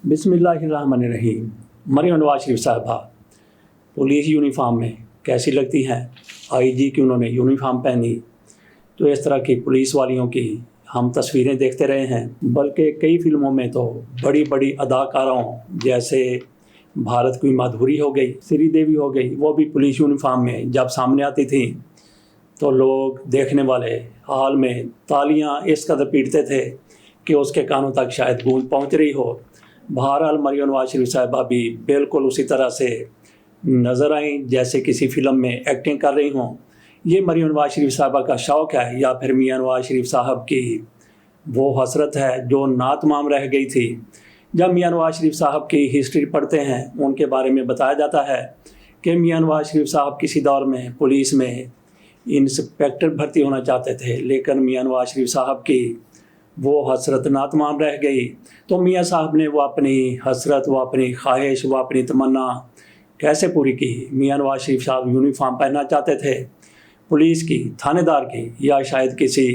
बिस्मिल्लाहिर्रहमानिर्रहीम। मरियम नवाज शरीफ साहबा police uniform में कैसी लगती हैं? आईजी की उन्होंने यूनिफॉर्म पहनी, तो इस तरह की पुलिस वालियों की हम तस्वीरें देखते रहे हैं। बल्कि कई फिल्मों में तो बड़ी बड़ी अदाकारों जैसे भारत की माधुरी हो गई, श्रीदेवी हो गई, वो भी पुलिस यूनिफॉर्म में जब सामने आती थी तो लोग देखने वाले हाल में तालियां इस कदर पीटते थे कि उसके कानों तक शायद गूंज पहुंच रही हो। बहरहाल मरियम नवाज शरीफ साहबा भी बिल्कुल उसी तरह से नज़र आई जैसे किसी फिल्म में एक्टिंग कर रही हों। ये मरियम नवाज शरीफ साहबा का शौक़ है या फिर मियां नवाज शरीफ साहब की वो हसरत है जो नातमाम रह गई थी। जब मियां नवाज शरीफ साहब की हिस्ट्री पढ़ते हैं उनके बारे में बताया जाता है कि मियां नवाज शरीफ साहब किसी दौर में पुलिस में इंस्पेक्टर भर्ती होना चाहते थे, लेकिन मियां नवाज शरीफ साहब की वो हसरत नातमाम रह गई। तो मियां साहब ने वो अपनी हसरत, वो अपनी ख्वाहिश, वो अपनी तमन्ना कैसे पूरी की? मियां नवाज शरीफ साहब यूनिफॉर्म पहनना चाहते थे पुलिस की, थानेदार की, या शायद किसी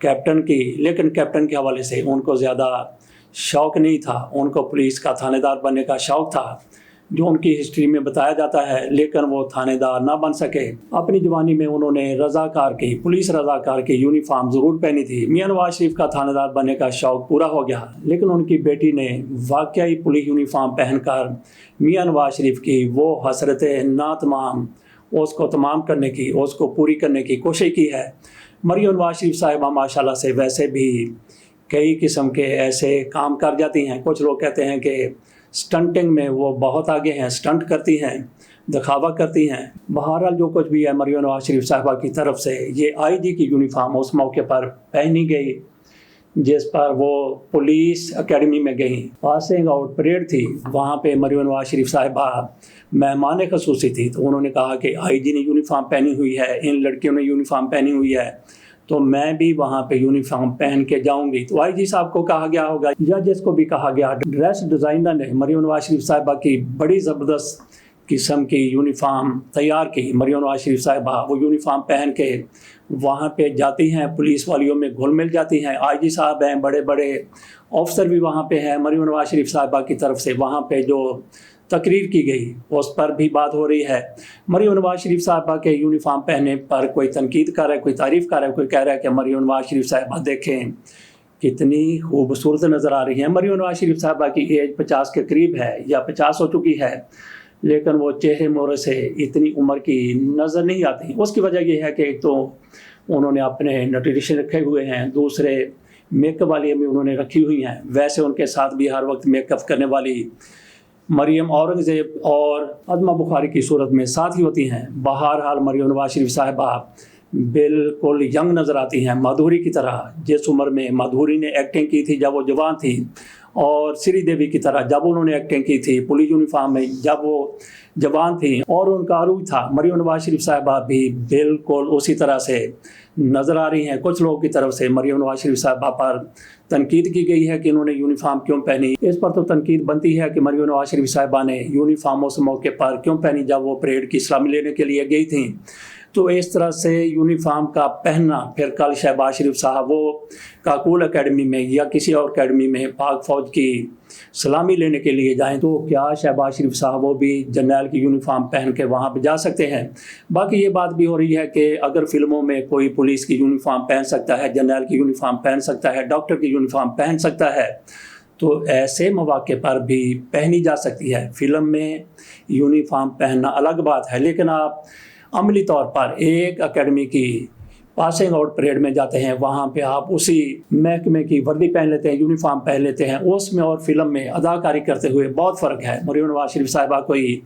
कैप्टन की, लेकिन कैप्टन के हवाले से उनको ज़्यादा शौक़ नहीं था। उनको पुलिस का थानेदार बनने का शौक़ था जो उनकी हिस्ट्री में बताया जाता है, लेकिन वो थानेदार ना बन सके। अपनी जवानी में उन्होंने रज़ाकार की, पुलिस रज़ाकार की यूनिफॉर्म ज़रूर पहनी थी। मियां नवाज शरीफ का थानेदार बनने का शौक़ पूरा हो गया, लेकिन उनकी बेटी ने वाकई पुलिस यूनिफॉर्म पहनकर मियां नवाज शरीफ की वो हसरत नातमाम उसको तमाम करने की, उसको पूरी करने की कोशिश की है। मरियम नवाज शरीफ साहिबा माशाल्लाह से वैसे भी कई किस्म के ऐसे काम कर जाती हैं। कुछ लोग कहते हैं कि स्टंटिंग में वो बहुत आगे हैं, स्टंट करती हैं, दिखावा करती हैं। बहरहाल जो कुछ भी है, मरियम नवाज शरीफ साहिबा की तरफ से ये आईजी की यूनिफॉर्म उस मौके पर पहनी गई जिस पर वो पुलिस एकेडमी में गई। पासिंग आउट परेड थी, वहाँ पे मरियम नवाज शरीफ साहिबा मेहमान खसूसी थी, तो उन्होंने कहा कि आईजी ने यूनिफॉर्म पहनी हुई है, इन लड़कियों ने यूनिफॉर्म पहनी हुई है, तो मैं भी वहाँ पे यूनिफॉर्म पहन के जाऊंगी। तो आईजी साहब को कहा गया होगा या जिसको भी कहा गया, ड्रेस डिज़ाइनर ने मरियम नवाज शरीफ साहिबा की बड़ी ज़बरदस्त किस्म की यूनिफॉर्म तैयार की। मरियम नवाज शरीफ साहिबा वो यूनिफॉर्म पहन के वहाँ पे जाती हैं, पुलिस वालियों में घुल मिल जाती हैं। आईजी साहब हैं, बड़े बड़े ऑफिसर भी वहाँ पे हैं। मरियम नवाज शरीफ साहिबा की तरफ से वहाँ पे जो तकरीर की गई उस पर भी बात हो रही है। मरियम नवाज शरीफ साहिबा के यूनिफॉर्म पहनने पर कोई तनकीद कर रहा है, कोई तारीफ़ कर रहा है, कोई कह रहा है कि मरियम नवाज शरीफ साहिबा देखें कितनी खूबसूरत नज़र आ रही है। मरियम नवाज शरीफ साहिबा की एज 50 के करीब है या 50 हो चुकी है, लेकिन वो चेहरे मोहरे से इतनी उम्र की नज़र नहीं आती। उसकी वजह यह है कि एक तो उन्होंने अपने न्यूट्रिशन रखे हुए हैं, दूसरे मेकअप वाली भी उन्होंने रखी हुई हैं। वैसे उनके साथ भी हर वक्त मेकअप करने वाली मरियम औरंगज़ेब और अज़मा बुखारी की सूरत में साथ ही होती हैं। बहरहाल मरियम नवाज शरीफ साहिबा बिल्कुल यंग नज़र आती हैं, माधुरी की तरह। जिस उम्र में माधुरी ने एक्टिंग की थी जब वो जवान थी, और श्रीदेवी की तरह जब उन्होंने एक्टिंग की थी पुलिस यूनिफॉर्म में जब वो जवान थी और उनका अरूज था, मरियम नवाज शरीफ साहिबा भी बिल्कुल उसी तरह से नज़र आ रही हैं। कुछ लोगों की तरफ से मरियम नवाज शरीफ साहिबा पर तनकीद की गई है कि इन्होंने यूनिफॉर्म क्यों पहनी। इस पर तो तनकीद बनती है कि मरियम नवाज शरीफ साहिबा ने यूनिफॉर्म उस मौके पर क्यों पहनी जब वो परेड की सलामी लेने के लिए गई थी। तो इस तरह से यूनिफॉर्म का पहनना, फिर कल शहबाज शरीफ साहब वो काकूल एकेडमी में या किसी और एकेडमी में पाक फ़ौज की सलामी लेने के लिए जाएं, तो क्या शहबाज शरीफ साहब वो भी जर्नल की यूनिफॉर्म पहन के वहाँ पे जा सकते हैं? बाकी ये बात भी हो रही है कि अगर फिल्मों में कोई पुलिस की यूनिफॉर्म पहन सकता है, जर्नल की यूनिफॉर्म पहन सकता है, डॉक्टर की यूनिफॉर्म पहन सकता है, तो ऐसे मौके पर भी पहनी जा सकती है। फिल्म में यूनिफॉर्म पहनना अलग बात है, लेकिन आप अमली तौर पर एक एकेडमी की पासिंग आउट परेड में जाते हैं, वहाँ पे आप उसी महकमे की वर्दी पहन लेते हैं, यूनिफॉर्म पहन लेते हैं। उसमें और फिल्म में अदाकारी करते हुए बहुत फ़र्क है। मरियम नवाज शरीफ साहिबा कोई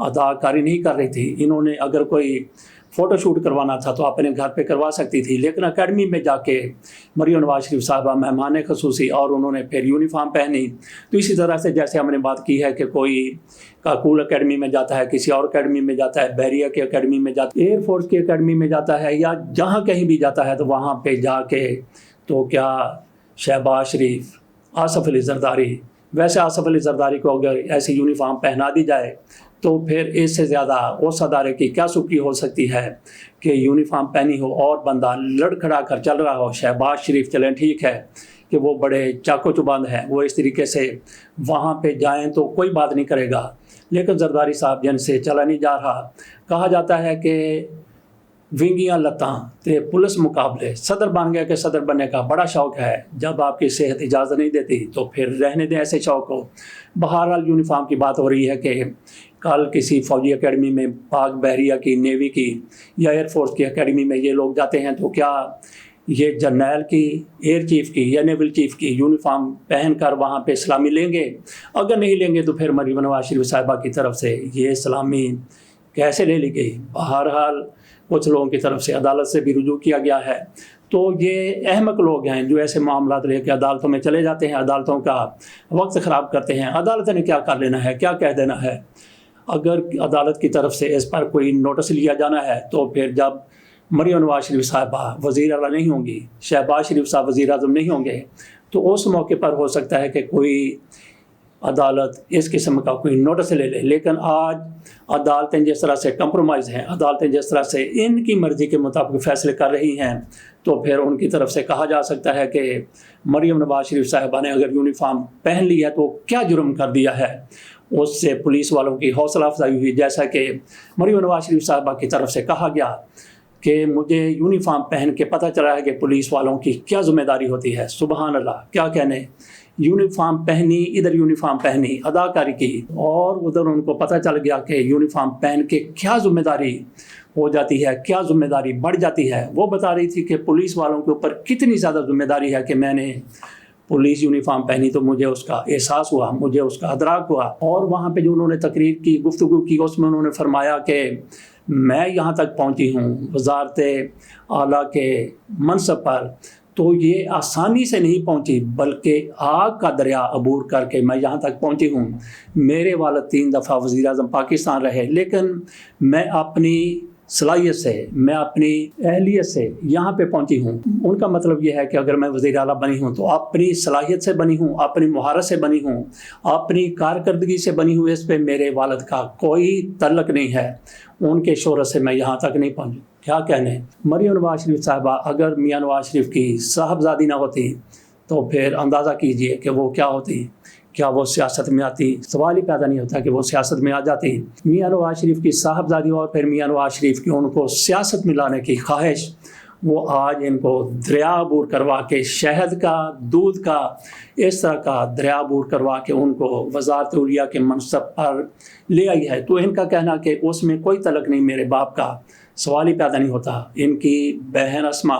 अदाकारी नहीं कर रही थी। इन्होंने अगर कोई फ़ोटो शूट करवाना था तो अपने घर पे करवा सकती थी, लेकिन एकेडमी में जाके मरियम नवाज शरीफ साहिबा मेहमान खसूसी और उन्होंने फिर यूनिफॉर्म पहनी। तो इसी तरह से जैसे हमने बात की है कि कोई काकूल एकेडमी में जाता है, किसी और एकेडमी में जाता है, बहरिया की एकेडमी में जाता है, एयरफोर्स की एकेडमी में जाता है, या जहाँ कहीं भी जाता है, तो वहाँ पे जाके तो क्या शहबाज शरीफ, आसफ़ अली ज़रदारी, वैसे आसफ़ अली ज़रदारी को अगर ऐसी यूनिफॉर्म पहना दी जाए तो फिर इससे ज़्यादा उस अदारे की क्या सुखी हो सकती है कि यूनिफॉर्म पहनी हो और बंदा लड़खड़ा कर चल रहा हो। शहबाज शरीफ चलें ठीक है کہ وہ بڑے چاقو چبند ہیں، وہ اس طریقے سے وہاں پہ جائیں تو کوئی بات نہیں کرے گا، لیکن زرداری صاحب جن سے چلا نہیں جا رہا۔ کہا جاتا ہے کہ ونگیاں لتاں تے پولیس مقابلے، صدر بن گیا کہ صدر بننے کا بڑا شوق ہے، جب آپ کی صحت اجازت نہیں دیتی تو پھر رہنے دیں ایسے شوق کو۔ بہرحال یونیفارم کی بات ہو رہی ہے کہ کل کسی فوجی اکیڈمی میں، پاک بحریہ کی، نیوی کی یا ایئر فورس کی اکیڈمی میں یہ لوگ جاتے ہیں تو کیا یہ جرنیل کی، ایئر چیف کی یا نیول چیف کی یونیفارم پہن کر وہاں پہ سلامی لیں گے؟ اگر نہیں لیں گے تو پھر مریم نواز شریف صاحبہ کی طرف سے یہ سلامی کیسے لے لی گئی؟ بہرحال کچھ لوگوں کی طرف سے عدالت سے بھی رجوع کیا گیا ہے۔ تو یہ احمق لوگ ہیں جو ایسے معاملات لے کے عدالتوں میں چلے جاتے ہیں، عدالتوں کا وقت خراب کرتے ہیں۔ عدالت نے کیا کر لینا ہے، کیا کہہ دینا ہے؟ اگر عدالت کی طرف سے اس پر کوئی نوٹس لیا جانا ہے تو پھر جب مریم نواز شریف صاحبہ وزیر اعلیٰ نہیں ہوں گی، شہباز شریف صاحب وزیر اعظم نہیں ہوں گے، تو اس موقع پر ہو سکتا ہے کہ کوئی عدالت اس قسم کا کوئی نوٹس لے لے۔ لیکن آج عدالتیں جس طرح سے کمپرومائز ہیں، عدالتیں جس طرح سے ان کی مرضی کے مطابق فیصلے کر رہی ہیں، تو پھر ان کی طرف سے کہا جا سکتا ہے کہ مریم نواز شریف صاحبہ نے اگر یونیفارم پہن لی ہے تو کیا جرم کر دیا ہے۔ اس سے پولیس والوں کی حوصلہ افزائی ہوئی، جیسا کہ مریم نواز شریف صاحبہ کی طرف سے کہا گیا کہ مجھے یونیفارم پہن کے پتہ چلا ہے کہ پولیس والوں کی کیا ذمہ داری ہوتی ہے۔ سبحان اللہ، کیا کہنے، یونیفارم پہنی، ادھر یونیفارم پہنی، اداکاری کی، اور ادھر ان کو پتہ چل گیا کہ یونیفارم پہن کے کیا ذمہ داری ہو جاتی ہے، کیا ذمہ داری بڑھ جاتی ہے۔ وہ بتا رہی تھی کہ پولیس والوں کے اوپر کتنی زیادہ ذمہ داری ہے کہ میں نے پولیس یونیفارم پہنی تو مجھے اس کا احساس ہوا، مجھے اس کا ادراک ہوا۔ اور وہاں پہ جو انہوں نے تقریر کی، گفتگو کی، اس میں انہوں نے فرمایا کہ میں یہاں تک پہنچی ہوں وزارت اعلیٰ کے منصب پر، تو یہ آسانی سے نہیں پہنچی، بلکہ آگ کا دریا عبور کر کے میں یہاں تک پہنچی ہوں۔ میرے والد 3 دفعہ وزیر اعظم پاکستان رہے، لیکن میں اپنی صلاحیت سے، میں اپنی اہلیت سے یہاں پہ پہنچی ہوں۔ ان کا مطلب یہ ہے کہ اگر میں وزیر اعلیٰ بنی ہوں تو اپنی صلاحیت سے بنی ہوں، اپنی مہارت سے بنی ہوں، اپنی کارکردگی سے بنی ہوں، اس پہ میرے والد کا کوئی تعلق نہیں ہے، ان کے شہرت سے میں یہاں تک نہیں پہنچی۔ کیا کہنے، مریم نواز شریف صاحبہ اگر میاں نواز شریف کی صاحبزادی نہ ہوتی تو پھر اندازہ کیجئے کہ وہ کیا ہوتی، کیا وہ سیاست میں آتی؟ سوال ہی پیدا نہیں ہوتا کہ وہ سیاست میں آ جاتی۔ میاں نواز شریف کی صاحبزادی اور پھر میاں نواز شریف کی ان کو سیاست میں لانے کی خواہش، وہ آج ان کو دریا عبور کروا کے، شہد کا، دودھ کا، اس طرح کا دریا عبور کروا کے ان کو وزارت اولیاء کے منصب پر لے آئی ہے۔ تو ان کا کہنا کہ اس میں کوئی تعلق نہیں میرے باپ کا، سوال ہی پیدا نہیں ہوتا۔ ان کی بہن اسما،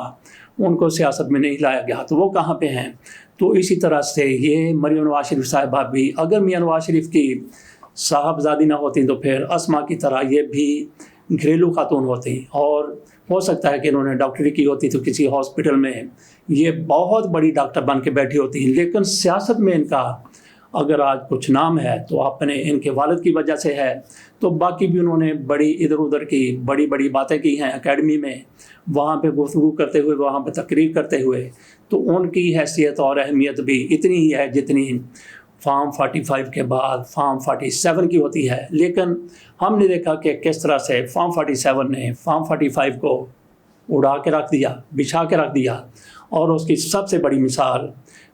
ان کو سیاست میں نہیں لایا گیا تو وہ کہاں پہ ہیں؟ تو اسی طرح سے یہ مریم نواز شریف صاحبہ بھی اگر میاں نواز شریف کی صاحبزادی نہ ہوتی تو پھر اسما کی طرح یہ بھی گھریلو خاتون ہوتی، اور ہو سکتا ہے کہ انہوں نے ڈاکٹری کی ہوتی تو کسی ہاسپٹل میں یہ بہت بڑی ڈاکٹر بن کے بیٹھی ہوتی۔ لیکن سیاست میں ان کا اگر آج کچھ نام ہے تو اپنے ان کے والد کی وجہ سے ہے۔ تو باقی بھی انہوں نے بڑی ادھر ادھر کی بڑی بڑی باتیں کی ہیں اکیڈمی میں، وہاں پہ گفتگو کرتے ہوئے، وہاں پہ تقریر کرتے ہوئے، تو ان کی حیثیت اور اہمیت بھی اتنی ہی ہے جتنی فارم 45 کے بعد فارم 47 کی ہوتی ہے۔ لیکن ہم نے دیکھا کہ کس طرح سے فارم 47 نے فارم 45 کو اڑا کے رکھ دیا، بچھا کے رکھ دیا، اور اس کی سب سے بڑی مثال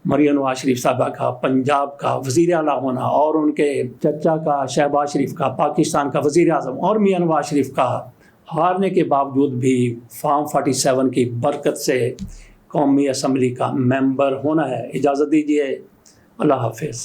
مریم نواز شریف صاحبہ کا پنجاب کا وزیر اعلیٰ ہونا، اور ان کے چچا کا شہباز شریف کا پاکستان کا وزیر اعظم، اور میاں نواز شریف کا ہارنے کے باوجود بھی فارم 47 کی برکت سے قومی اسمبلی کا ممبر ہونا ہے۔ اجازت دیجیے، اللہ حافظ۔